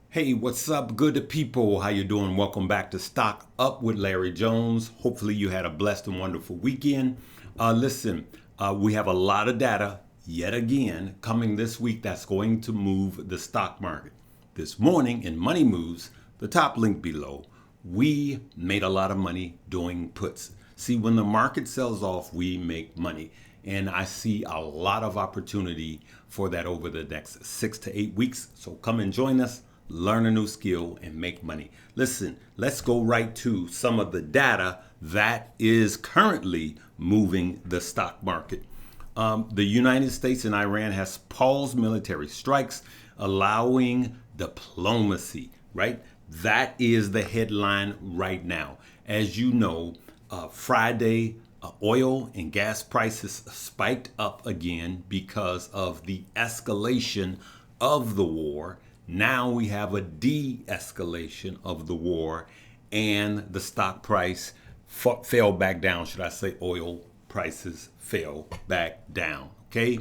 Hey, what's up, good people? How you doing? Welcome back to Stock Up with Larry Jones. Hopefully you had a blessed and wonderful weekend. We have a lot of data yet again coming this week that's going to move the stock market. This morning in Money Moves, the top link below, we made a lot of money doing puts. See, when the market sells off, we make money. And I see a lot of opportunity for that over the next 6 to 8 weeks. So come and join us, learn a new skill, and make money. Listen, let's go right to some of the data that is currently moving the stock market. The United States and Iran has paused military strikes, allowing diplomacy, right? That is the headline right now. As you know, Friday, oil and gas prices spiked up again because of the escalation of the war. Now we have a de-escalation of the war, and the stock price fell back down. Should I say oil prices fell back down? Okay.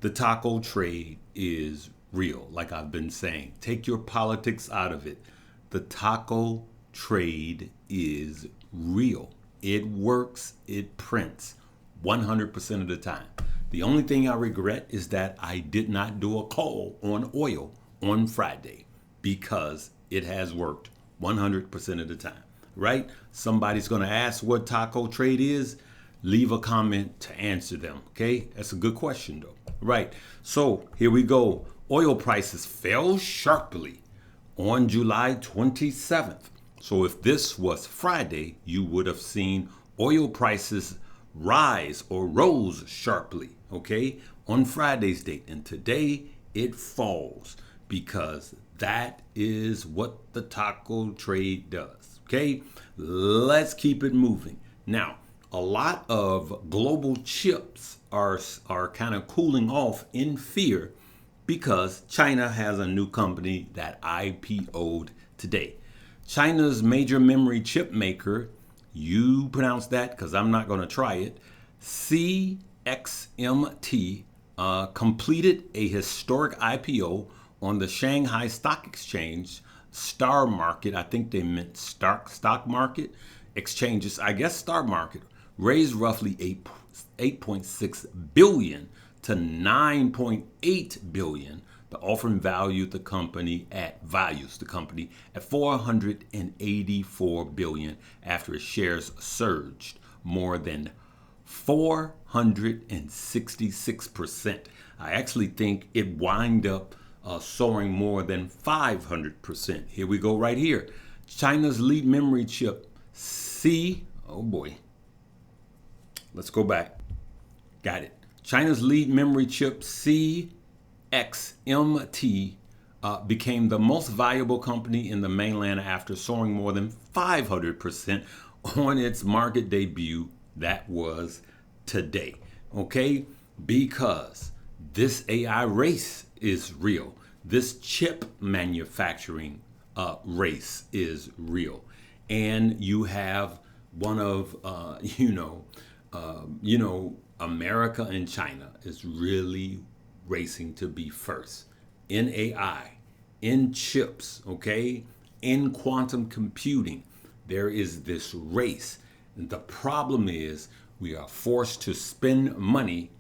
The taco trade is real, like I've been saying. Take your politics out of it. The taco trade is real. It works, it prints 100% of the time. The only thing I regret is that I did not do a call on oil on Friday, because it has worked 100% of the time, right? Somebody's going to ask what taco trade is. Leave a comment to answer them, okay? That's a good question though, right? So here we go. Oil prices fell sharply on July 27th. So if this was Friday, you would have seen oil prices rise or rose sharply, okay, on Friday's date. And today it falls, because that is what the taco trade does, okay? Let's keep it moving. Now, a lot of global chips are kind of cooling off in fear because China has a new company that IPO'd today. China's major memory chip maker, you pronounce that because I'm not going to try it, CXMT, completed a historic IPO on the Shanghai Stock Exchange, Star Market. I think they meant stock market exchanges. I guess Star Market raised roughly 8.6 billion to 9.8 billion. The offering values the company at 484 billion after its shares surged more than 466%. I actually think it wind up soaring more than 500%. Here we go right here. China's lead memory chip oh boy. Let's go back. Got it. China's lead memory chip CXMT became the most valuable company in the mainland after soaring more than 500% on its market debut. That was today. Okay? Because this AI race is real. This chip manufacturing race is real. And you have one of, America and China is really racing to be first in AI, in chips, okay, in quantum computing. There is this race. And the problem is we are forced to spend money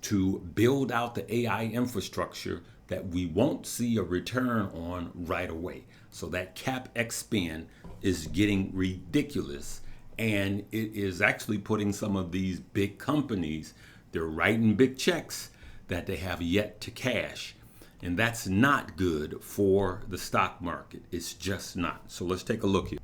to build out the AI infrastructure that we won't see a return on right away. So that CapEx spend is getting ridiculous. And it is actually putting some of these big companies, they're writing big checks that they have yet to cash. And that's not good for the stock market. It's just not. So let's take a look here.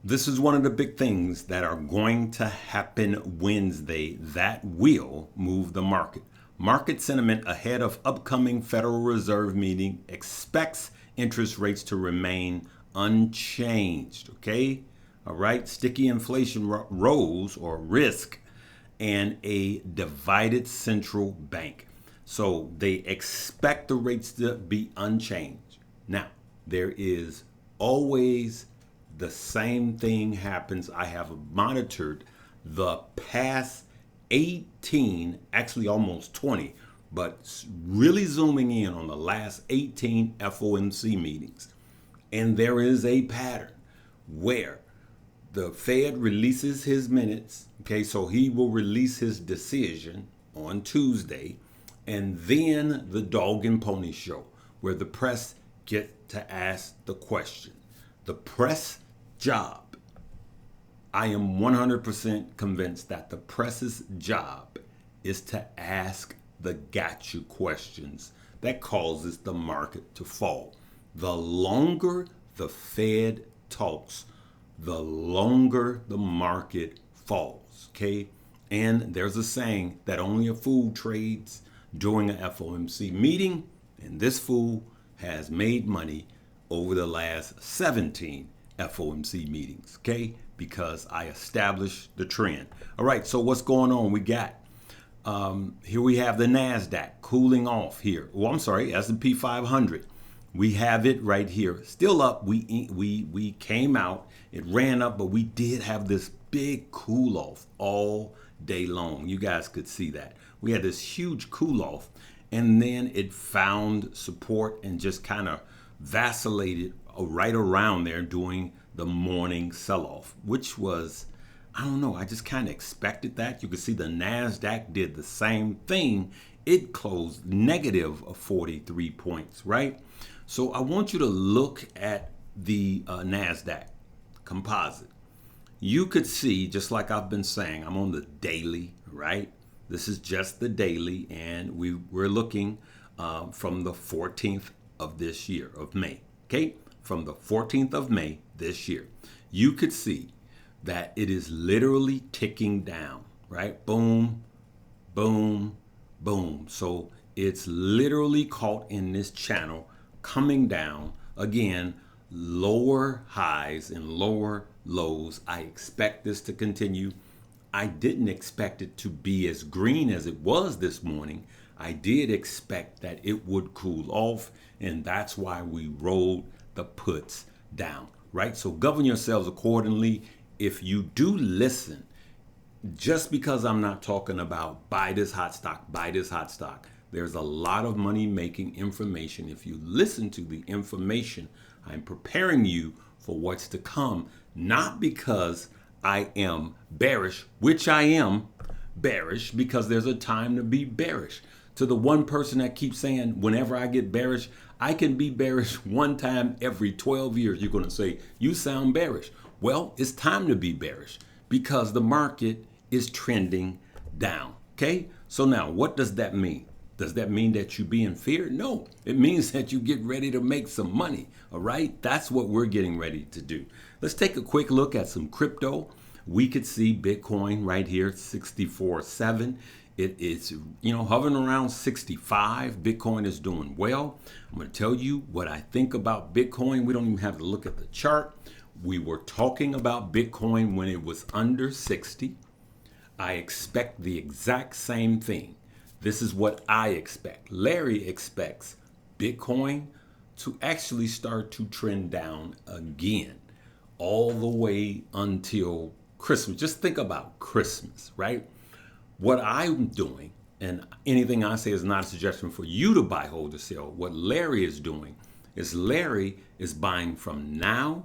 This is one of the big things that are going to happen Wednesday that will move the market. Market sentiment ahead of upcoming Federal Reserve meeting expects interest rates to remain unchanged. Okay? All right. Sticky inflation rose or risk, and a divided central bank. So they expect the rates to be unchanged. Now, there is always the same thing happens. I have monitored the past 18, actually almost 20 but really zooming in on the last 18 FOMC meetings. And there is a pattern where the Fed releases his minutes. Okay, so he will release his decision on Tuesday, and then the dog and pony show where the press get to ask the question. The press job, I am 100% convinced that the press's job is to ask the gotcha questions that causes the market to fall. The longer the Fed talks, the longer the market falls, okay? And there's a saying that only a fool trades during an FOMC meeting, and this fool has made money over the last 17 FOMC meetings, okay? Because I established the trend. All right, so what's going on? We got, here we have the NASDAQ cooling off here. Oh, I'm sorry, S&P 500. We have it right here, still up. We came out, it ran up, but we did have this big cool off all day long. You guys could see that. We had this huge cool off, and then it found support and just kind of vacillated right around there during the morning sell-off, which was, I don't know, I just kind of expected that. You can see the NASDAQ did the same thing. It closed negative of 43 points, right? So I want you to look at the NASDAQ composite. You could see, just like I've been saying, I'm on the daily, right? This is just the daily, and we're looking from the 14th of this year, of May, okay? From the 14th of May this year. You could see that it is literally ticking down, right? Boom, boom, boom. So it's literally caught in this channel, coming down again, lower highs and lower lows. I expect this to continue. I didn't expect it to be as green as it was this morning. I did expect that it would cool off, and that's why we rolled the puts down, right? So govern yourselves accordingly. If you do listen, just because I'm not talking about buy this hot stock, buy this hot stock, there's a lot of money making information. If you listen to the information, I'm preparing you for what's to come, not because I am bearish, which I am bearish, because there's a time to be bearish. To the one person that keeps saying, whenever I get bearish, I can be bearish one time every 12 years. You're going to say, you sound bearish. Well, it's time to be bearish because the market is trending down. Okay. So now what does that mean? Does that mean that you be in fear? No, it means that you get ready to make some money. All right. That's what we're getting ready to do. Let's take a quick look at some crypto. We could see Bitcoin right here, 64.7. It is, hovering around 65. Bitcoin is doing well. I'm going to tell you what I think about Bitcoin. We don't even have to look at the chart. We were talking about Bitcoin when it was under 60. I expect the exact same thing. This is what I expect. Larry expects Bitcoin to actually start to trend down again all the way until Christmas. Just think about Christmas, right? What I'm doing, and anything I say is not a suggestion for you to buy, hold, or sell. What Larry is doing is Larry is buying from now.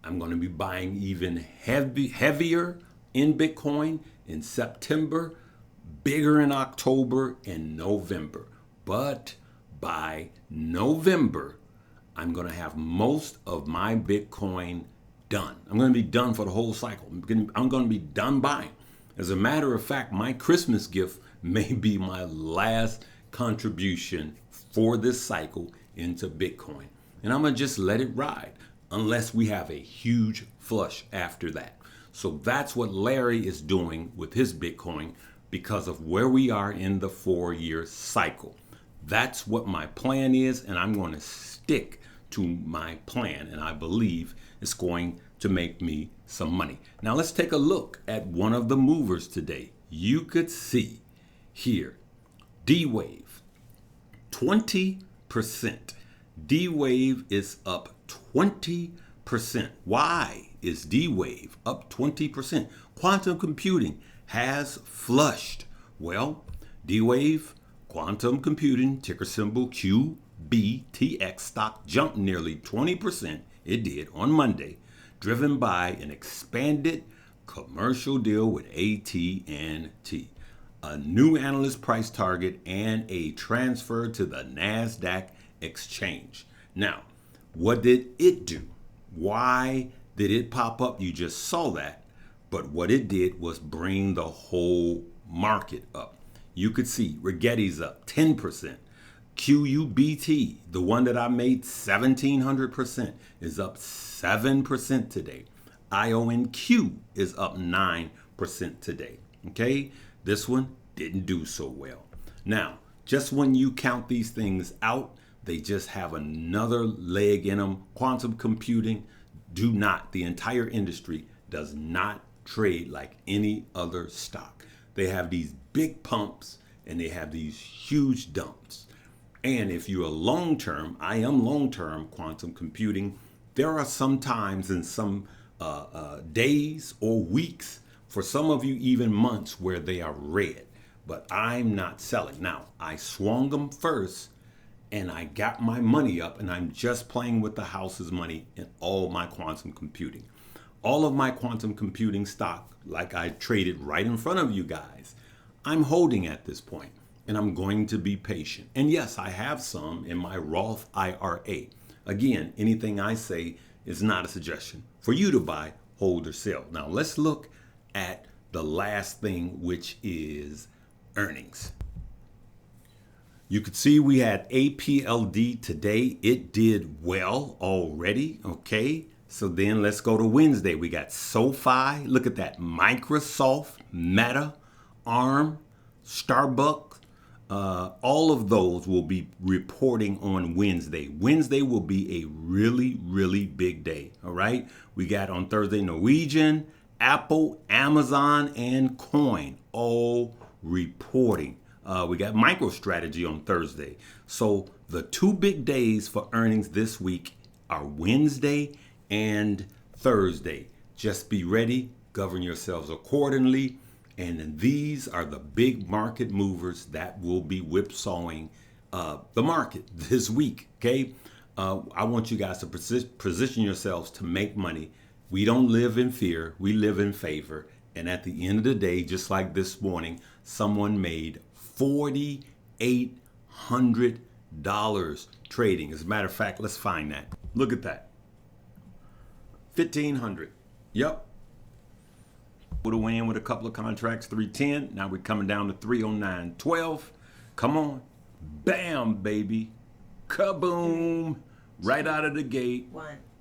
I'm going to be buying even heavier in Bitcoin in September, bigger in October and November. But by November, I'm going to have most of my Bitcoin done. I'm going to be done for the whole cycle. I'm going to be done buying. As a matter of fact, my Christmas gift may be my last contribution for this cycle into Bitcoin. And I'm going to just let it ride unless we have a huge flush after that. So that's what Larry is doing with his Bitcoin because of where we are in the 4-year cycle. That's what my plan is, and I'm going to stick to my plan, and I believe it's going to make me some money. Now let's take a look at one of the movers today. You could see here, D-Wave, 20%. D-Wave is up 20%. Why is D-Wave up 20%? Quantum computing has flushed. Well, D-Wave, Quantum computing, ticker symbol QBTX stock jumped nearly 20%. It did on Monday, driven by an expanded commercial deal with AT&T, a new analyst price target, and a transfer to the NASDAQ exchange. Now, what did it do? Why did it pop up? You just saw that. But what it did was bring the whole market up. You could see Rigetti's up 10%. QUBT, the one that I made 1,700%, is up 7% today. IonQ is up 9% today. Okay, this one didn't do so well. Now, just when you count these things out, they just have another leg in them. Quantum computing, the entire industry does not trade like any other stock. They have these big pumps and they have these huge dumps. And if you're long-term, I am long-term quantum computing, there are some times and some days or weeks, for some of you even months, where they are red. But I'm not selling. Now, I swung them first and I got my money up, and I'm just playing with the house's money in all my quantum computing. All of my quantum computing stock, like I traded right in front of you guys, I'm holding at this point, and I'm going to be patient. And yes, I have some in my Roth IRA. Again, anything I say is not a suggestion for you to buy, hold, or sell. Now let's look at the last thing, which is earnings. You could see we had APLD today. It did well already, okay? So then let's go to Wednesday. We got SoFi, look at that, Microsoft, Meta, ARM, Starbucks. All of those will be reporting on Wednesday. Wednesday will be a really, really big day, all right? We got on Thursday Norwegian, Apple, Amazon, and Coin all reporting. We got MicroStrategy on Thursday. So the two big days for earnings this week are Wednesday and Thursday. Just be ready, govern yourselves accordingly. And these are the big market movers that will be whipsawing the market this week, okay? I want you guys to position yourselves to make money. We don't live in fear, we live in favor. And at the end of the day, just like this morning, someone made $4,800 trading. As a matter of fact, let's find that. Look at that. 1,500. Yep. Would have win with a couple of contracts, 310. Now we're coming down to 309.12. Come on. Bam, baby. Kaboom. Right out of the gate.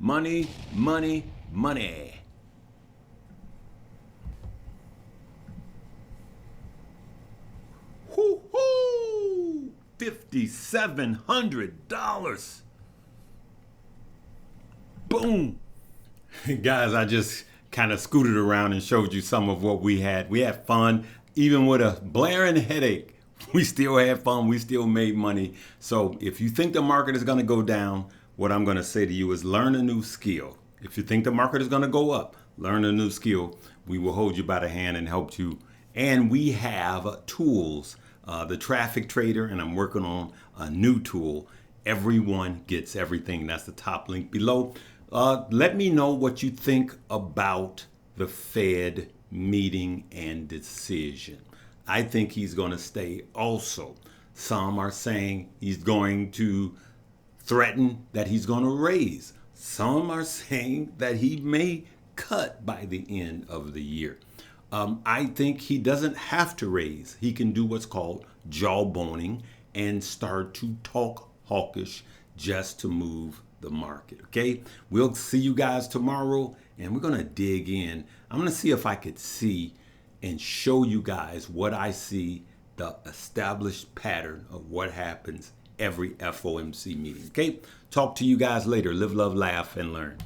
Money, money, money. Whoo-hoo! $5,700. Boom. Guys, I just kind of scooted around and showed you some of what we had. We had fun, even with a blaring headache. We still had fun. We still made money. So if you think the market is going to go down, what I'm going to say to you is learn a new skill. If you think the market is going to go up, learn a new skill. We will hold you by the hand and help you. And we have tools, the traffic trader, and I'm working on a new tool. Everyone gets everything. That's the top link below. Let me know what you think about the Fed meeting and decision. I think he's going to stay also. Some are saying he's going to threaten that he's going to raise. Some are saying that he may cut by the end of the year. I think he doesn't have to raise. He can do what's called jawboning and start to talk hawkish just to move the market. Okay, we'll see you guys tomorrow, and we're going to dig in. I'm going to see if I could see and show you guys what I see, the established pattern of what happens every FOMC meeting. Okay, talk to you guys later. Live, love, laugh, and learn.